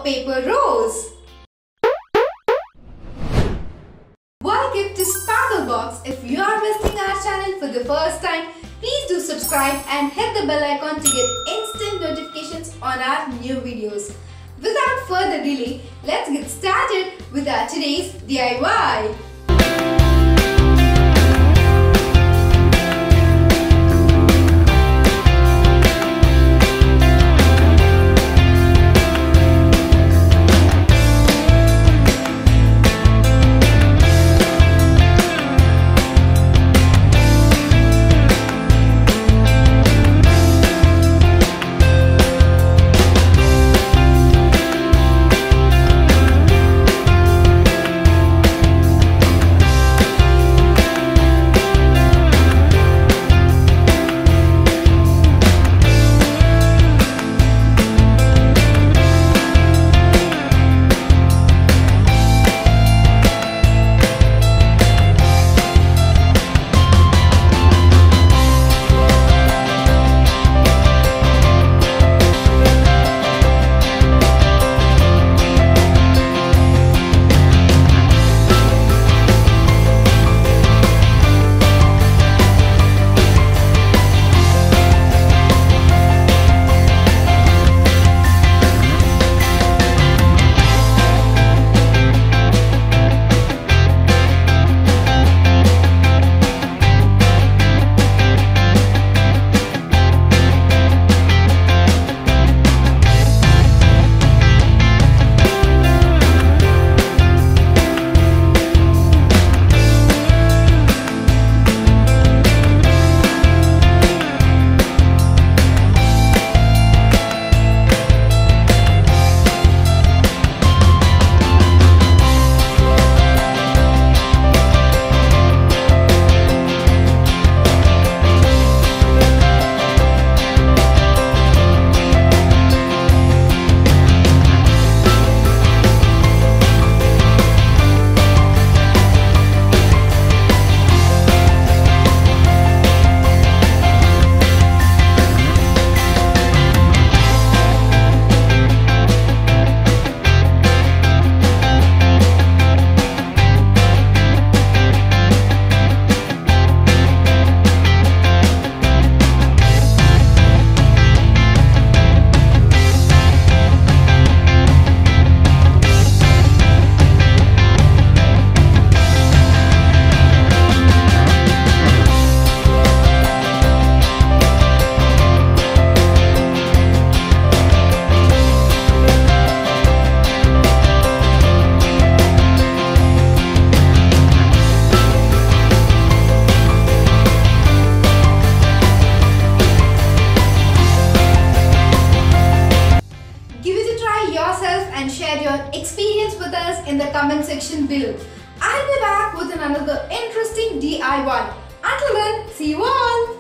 a paper rose. Welcome to Sparklebox. If you are visiting our channel for the first time, please do subscribe and hit the bell icon to get instant notifications on our new videos. Without further delay, let's get started with our today's DIY. And share your experience with us in the comment section below. I'll be back with another interesting DIY. Until then, see you all!